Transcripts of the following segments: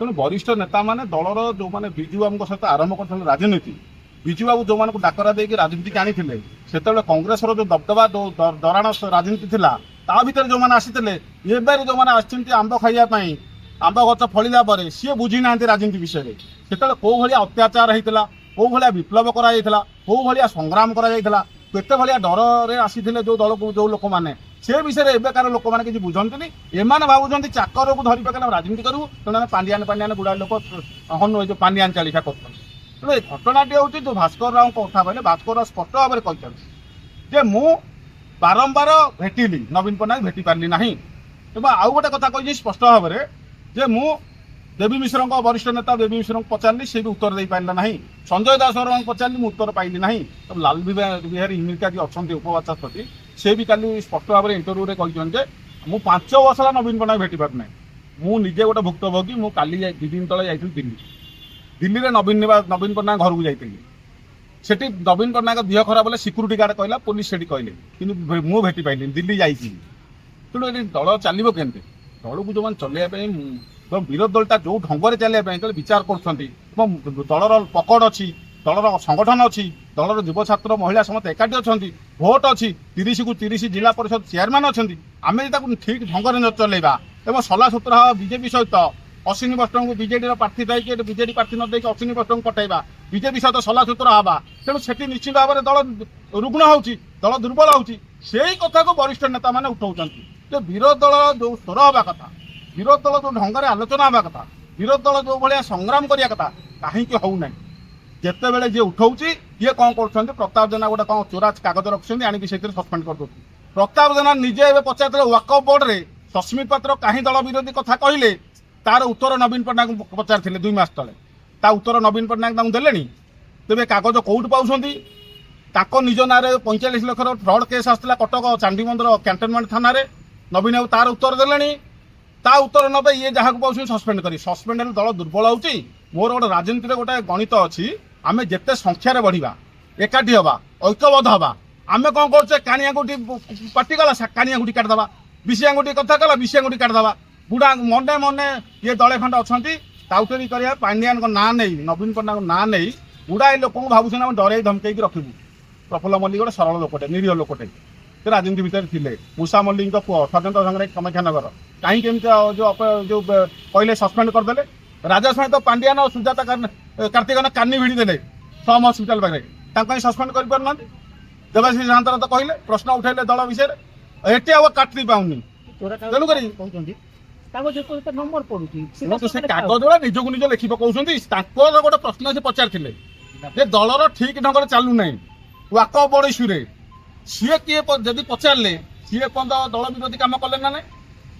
ତେଣୁ ବରିଷ୍ଠ ନେତାମାନେ ଦଳର ଯେଉଁମାନେ ବିଜୁ ବାବୁଙ୍କ ସହିତ ଆରମ୍ଭ କରିଥିଲେ ରାଜନୀତି, ବିଜୁ ବାବୁ ଯେଉଁମାନଙ୍କୁ ଡାକରା ଦେଇକି ରାଜନୀତିକି ଆଣିଥିଲେ, ସେତେବେଳେ କଂଗ୍ରେସର ଯେଉଁ ଦବଦବା ଦରାଣ ରାଜନୀତି ଥିଲା, ତା ଭିତରେ ଯେଉଁମାନେ ଆସିଥିଲେ, ଏବେ ଯେଉଁମାନେ ଆସିଛନ୍ତି ଆମ୍ବ ଖାଇବା ପାଇଁ, ଆମ୍ବ ଗଛ ଫଳିଲା ପରେ ସିଏ ବୁଝି ନାହାନ୍ତି ରାଜନୀତି ବିଷୟରେ। ସେତେବେଳେ କୋଉ ଭଳିଆ ଅତ୍ୟାଚାର ହେଇଥିଲା, କୋଉ ଭଳିଆ ବିପ୍ଳବ କରାଯାଇଥିଲା, କୋଉ ଭଳିଆ ସଂଗ୍ରାମ କରାଯାଇଥିଲା, କେତେ ଭଳିଆ ଡରରେ ଆସିଥିଲେ ଯେଉଁ ଦଳକୁ ଯେଉଁ ଲୋକମାନେ, ସେ ବିଷୟରେ ଏବେକାର ଲୋକମାନେ କିଛି ବୁଝନ୍ତିନି। ଏମାନେ ଭାବୁଛନ୍ତି ଚାକରକୁ ଧରି ପାଖରେ ରାଜନୀତି କରିବୁ, ତେଣୁ ଆମେ ପାଣ୍ଡିଆନ ଗୁଡ଼ାଏ ଲୋକ ଯେଉଁ ପାଣ୍ଡିଆନ ଚାଳିଶା କରୁଛନ୍ତି। ତେଣୁ ଏ ଘଟଣାଟି ହେଉଛି ଯେଉଁ ଭାସ୍କର ରାଓଙ୍କ କଥା କହିଲେ, ଭାସ୍କର ରାଓ ସ୍ପଷ୍ଟ ଭାବରେ କହିଛନ୍ତି ଯେ ମୁଁ ବାରମ୍ବାର ଭେଟିଲି, ନବୀନ ପଟ୍ଟନାୟକ ଭେଟି ପାରିଲି ନାହିଁ। ଏବଂ ଆଉ ଗୋଟେ କଥା କହିଛି ସ୍ପଷ୍ଟ ଭାବରେ ଯେ ମୁଁ ଦେବୀ ମିଶ୍ରଙ୍କ ବରିଷ୍ଠ ନେତା ଦେବୀ ମିଶ୍ରଙ୍କୁ ପଚାରିଲି, ସେ ବି ଉତ୍ତର ଦେଇପାରିଲା ନାହିଁ। ସଞ୍ଜୟ ଦାସଙ୍କୁ ପଚାରିଲି, ମୁଁ ଉତ୍ତର ପାଇଲି ନାହିଁ। ଲାଲ ବିହାରୀ ହିମିରିକା ଯିଏ ଅଛନ୍ତି ଉପବାଚସ୍ପତି, ସେ ବି କାଲି ସ୍ପଷ୍ଟ ଭାବରେ ଇଣ୍ଟରଭ୍ୟୁରେ କହିଛନ୍ତି ଯେ ମୁଁ 5 ବର୍ଷ ହେଲା ନବୀନ ପଟ୍ଟନାୟକ ଭେଟି ପାରୁନାହିଁ। ମୁଁ ନିଜେ ଗୋଟେ ଭୁକ୍ତଭୋଗୀ। ମୁଁ କାଲି 2 ଦିନ ତଳେ ଯାଇଥିଲି ଦିଲ୍ଲୀରେ ନବୀନ ପଟ୍ଟନାୟକ ଘରକୁ ଯାଇଥିଲି। ସେଠି ନବୀନ ପଟ୍ଟନାୟକ ଦେହ ଖରାପ ହେଲେ ସିକ୍ୟୁରିଟି ଗାର୍ଡ କହିଲା, ପୋଲିସ ସେଠି କହିଲେ, କିନ୍ତୁ ମୁଁ ଭେଟି ପାଇଲିନି, ଦିଲ୍ଲୀ ଯାଇଛି। ତେଣୁ ଏଠି ଦଳ ଚାଲିବ କେମିତି? ଦଳକୁ ଯେଉଁମାନେ ଚଲେଇବା ପାଇଁ ବିରୋଧୀ ଦଳଟା ଯେଉଁ ଢଙ୍ଗରେ ଚାଲିବା ପାଇଁ ଯେତେବେଳେ ବିଚାର କରୁଛନ୍ତି, ଏବଂ ଦଳର ପକଡ଼ ଅଛି, ଦଳର ସଂଗଠନ ଅଛି, ଦଳର ଯୁବ ଛାତ୍ର ମହିଳା ସମସ୍ତେ ଏକାଠି ଅଛନ୍ତି, ଭୋଟ ଅଛି, 30କୁ 30 ଜିଲ୍ଲା ପରିଷଦ ଚେୟାରମ୍ୟାନ୍ ଅଛନ୍ତି। ଆମେ ଯଦି ତାକୁ ଠିକ୍ ଢଙ୍ଗରେ ନ ଚଲେଇବା ଏବଂ ସଲାସୁତୁରା ହେବା ବିଜେପି ସହିତ, ଅଶ୍ୱିନୀ ବୈଷ୍ଣବଙ୍କୁ ବିଜେଡିର ପ୍ରାର୍ଥୀ ଦେଇକି ବିଜେଡି ପ୍ରାର୍ଥୀ ନ ଦେଇକି ଅଶ୍ୱିନୀ ବୈଷ୍ଣବଙ୍କୁ ପଠାଇବା, ବିଜେପି ସହିତ ସଲାସୁତୁରା ହେବା, ତେଣୁ ସେଠି ନିଶ୍ଚିତ ଭାବରେ ଦଳ ରୁଗ୍ଣ ହେଉଛି, ଦଳ ଦୁର୍ବଳ ହେଉଛି। ସେଇ କଥାକୁ ବରିଷ୍ଠ ନେତାମାନେ ଉଠାଉଛନ୍ତି ଯେ ବିରୋଧୀ ଦଳର ଯେଉଁ ସ୍ୱର ହେବା କଥା, ବିରୋଧୀ ଦଳ ଯେଉଁ ଢଙ୍ଗରେ ଆଲୋଚନା ହେବା କଥା, ବିରୋଧୀ ଦଳ ଯେଉଁ ଭଳିଆ ସଂଗ୍ରାମ କରିବା କଥା, କାହିଁକି ହେଉନାହିଁ? ଯେତେବେଳେ ଯିଏ ଉଠାଉଛି ଇଏ କ'ଣ କରୁଛନ୍ତି, ପ୍ରତାପ ଜେନା ଗୋଟେ କ'ଣ ଚୋରା କାଗଜ ରଖୁଛନ୍ତି, ଆଣିକି ସେଥିରେ ସସ୍ପେଣ୍ଡ କରିଦେଉଛନ୍ତି। ପ୍ରତାପ ଜେନା ନିଜେ ଏବେ ପଚାରିଥିଲେ ୱାକଫ୍ ବୋର୍ଡରେ ସସ୍ମିତ ପାତ୍ର କାହିଁ ଦଳ ବିରୋଧୀ କଥା କହିଲେ, ତାର ଉତ୍ତର ନବୀନ ପଟ୍ଟନାୟକ ପଚାରିଥିଲେ 2 ମାସ ତଳେ। ତା ଉତ୍ତର ନବୀନ ପଟ୍ଟନାୟକ ତାଙ୍କୁ ଦେଲେଣି। ତେବେ କାଗଜ କୋଉଠୁ ପାଉଛନ୍ତି? ତାଙ୍କ ନିଜ ନାଁରେ 45 ଲକ୍ଷର ଫ୍ରଡ୍ କେସ୍ ଆସିଥିଲା କଟକ ଚାଣ୍ଡିମନ୍ଦିର କ୍ୟାଣ୍ଟନମେଣ୍ଟ ଥାନାରେ। ନବୀନ ବାବୁ ତାର ଉତ୍ତର ଦେଲେଣି। ତା ଉତ୍ତର ନେବେ, ଇଏ ଯାହାକୁ ପାଉଛନ୍ତି ସସ୍ପେଣ୍ଡ କରି। ସସ୍ପେଣ୍ଡ ହେଲେ ଦଳ ଦୁର୍ବଳ ହେଉଛି। ମୋର ଗୋଟେ ରାଜନୀତିରେ ଗୋଟେ ଗଣିତ ଅଛି, ଆମେ ଯେତେ ସଂଖ୍ୟାରେ ବଢ଼ିବା, ଏକାଠି ହେବା, ଐକ୍ୟବଦ୍ଧ ହେବା, ଆମେ କ'ଣ କରୁଛେ, କାଣି ଆଙ୍ଗୁଠି ପାଟି ଗଲା କାଣି ଆଙ୍ଗୁଠି କାଟିଦେବା, ବିଶି ଆଙ୍ଗୁଠି କଥା କଲା ବିଶି ଆଙ୍ଗୁଠି କାଟିଦେବା। ବୁଢ଼ା ମନେ ମନେ ଇଏ ଦଳେ ଖଣ୍ଡେ ଅଛନ୍ତି ଟାଉଟରୀ କରିବା, ପାଣ୍ଡିଆନଙ୍କ ନାଁ ନେଇ, ନବୀନ ପଟ୍ଟନାୟକଙ୍କ ନାଁ ନେଇ ଗୁଡ଼ାଏ ଲୋକଙ୍କୁ ଭାବୁଛନ୍ତି ଆମେ ଡରେଇ ଧମକେଇକି ରଖିବୁ। ପ୍ରଫୁଲ୍ଲ ମଲ୍ଲିକ ଗୋଟେ ସରଳ ଲୋକଟେ, ନିରୀହ ଲୋକଟେ, ସେ ରାଜନୀତି ଭିତରେ ଥିଲେ। ମୂଷା ମଲ୍ଲିକଙ୍କ ପୁଅ ସ୍ୱତନ୍ତ୍ର ସଂଗ୍ରାମୀ କାମାକ୍ଷାନଗର, କାହିଁକି ଏମିତି ଯେଉଁ କହିଲେ ସସ୍ପେଣ୍ଡ କରିଦେଲେ। ରାଜା ସହିତ ପାଣ୍ଡିଆନ ଓ ସୁଜାତା କାର୍ତ୍ତିକନ କାନି ଭିଡ଼ି ଦେଲେ ସମ୍ ହସ୍ପିଟାଲ ପାଖରେ, ତାଙ୍କୁ କାହିଁ ସସ୍ପେଣ୍ଡ କରିପାରୁନାହାନ୍ତି? ଦେବାଶିଷ ସାନ୍ତରା ତ କହିଲେ, ପ୍ରଶ୍ନ ଉଠାଇଲେ ଦଳ ବିଷୟରେ, ଏଠି ଆଉ କାଟି ପାଉନି। ତେଣୁକରି ସେ କାଗଜ ଗୁଡ଼ା ନିଜକୁ ନିଜ ଲେଖି ପକାଉଛନ୍ତି। ତାଙ୍କର ଗୋଟେ ପ୍ରଶ୍ନ ସେ ପଚାରିଥିଲେ ଯେ ଦଳର ଠିକ୍ ଢଙ୍ଗରେ ଚାଲୁନାହିଁ ୱାକଫ୍ ବୋର୍ଡ ଇସ୍ୟୁରେ, ସିଏ କିଏ ଯଦି ପଚାରିଲେ, ସିଏ ଏପର୍ଯ୍ୟନ୍ତ ଦଳ ବିରୋଧୀ କାମ କଲେ ନା ନାହିଁ?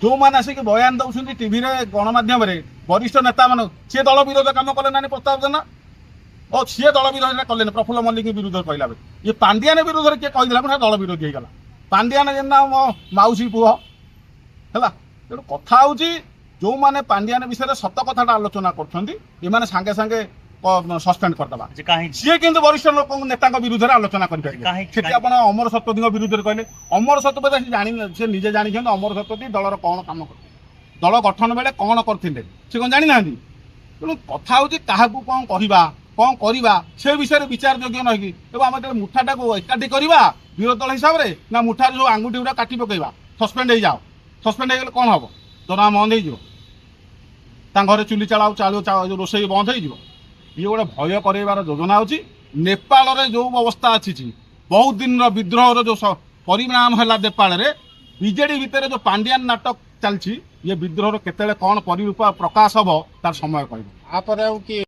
ଯେଉଁମାନେ ଆସିକି ବୟାନ ଦେଉଛନ୍ତି ଟିଭିରେ ଗଣମାଧ୍ୟମରେ ବରିଷ୍ଠ ନେତାମାନେ, ସିଏ ଦଳ ବିରୋଧ କାମ କଲେ ନା ପ୍ରତାପ ଜେନା? ଓ ସିଏ ଦଳ ବିରୋଧୀରେ କଲେନି, ପ୍ରଫୁଲ୍ଲ ମଲ୍ଲିକ ବିରୁଦ୍ଧରେ କହିଲା ବେଳେ। ଇଏ ପାଣ୍ଡିଆନ ବିରୁଦ୍ଧରେ କିଏ କହିଦେଲା ମାନେ ଦଳ ବିରୋଧୀ ହେଇଗଲା। ପାଣ୍ଡିଆନ ଜେନା ମୋ ମାଉସୀ ପୁଅ ହେଲା। ତେଣୁ କଥା ହେଉଛି, ଯେଉଁମାନେ ପାଣ୍ଡିଆନ ବିଷୟରେ ସତ କଥାଟା ଆଲୋଚନା କରୁଛନ୍ତି, ଏମାନେ ସାଙ୍ଗେ ସାଙ୍ଗେ ସସ୍ପେଣ୍ଡ କରିଦେବା। ସିଏ କିନ୍ତୁ ବରିଷ୍ଠ ଲୋକଙ୍କ ନେତାଙ୍କ ବିରୁଦ୍ଧରେ ଆଲୋଚନା କରିପାରିବେ। ସେଠି ଆପଣ ଅମର ଶତପଥୀଙ୍କ ବିରୁଦ୍ଧରେ କହିଲେ, ଅମର ଶତପଥୀ ସେ ନିଜେ ଜାଣିଛନ୍ତି ଅମର ଶତପଥୀ ଦଳର କ'ଣ କାମ କରିଥିଲେ, ଦଳ ଗଠନ ବେଳେ କ'ଣ କରିଥିଲେ, ସେ କ'ଣ ଜାଣିନାହାନ୍ତି? ତେଣୁ କଥା ହେଉଛି କାହାକୁ କ'ଣ କହିବା, କ'ଣ କରିବା, ସେ ବିଷୟରେ ବିଚାର ଯୋଗ୍ୟ ନୁହେଁ। ଏବଂ ଆମେ ଯେତେବେଳେ ମୁଠାଟାକୁ ଏକାଠି କରିବା ବିରୋଧୀ ଦଳ ହିସାବରେ, ନା ମୁଠାର ଯେଉଁ ଆଙ୍ଗୁଠି ଗୁଡ଼ା କାଟି ପକାଇବା, ସସ୍ପେଣ୍ଡ ହେଇଯାଅ। ସସ୍ପେଣ୍ଡ ହେଇଗଲେ କ'ଣ ହେବ? ଦରମା ବନ୍ଦ ହେଇଯିବ, ତାଙ୍କ ଘରେ ଚୁଲି ଚାଳ ରୋଷେଇ ବନ୍ଦ ହେଇଯିବ। ଇଏ ଗୋଟେ ଭୟ କରାଇବାର ଯୋଜନା ହେଉଛି। ନେପାଳରେ ଯେଉଁ ଅବସ୍ଥା ଆସିଛି, ବହୁତ ଦିନର ବିଦ୍ରୋହର ଯେଉଁ ପରିଣାମ ହେଲା, ନେପାଳରେ ବିଜେଡି ଭିତରେ ଯେଉଁ ପାଣ୍ଡିଆନ ନାଟକ ଚାଲିଛି, ଇଏ ବିଦ୍ରୋହର କେତେବେଳେ କ'ଣ ପରିରୂପ ପ୍ରକାଶ ହେବ ତାର ସମୟ କହିବ। ଆପରେ ଆଉ କିଏ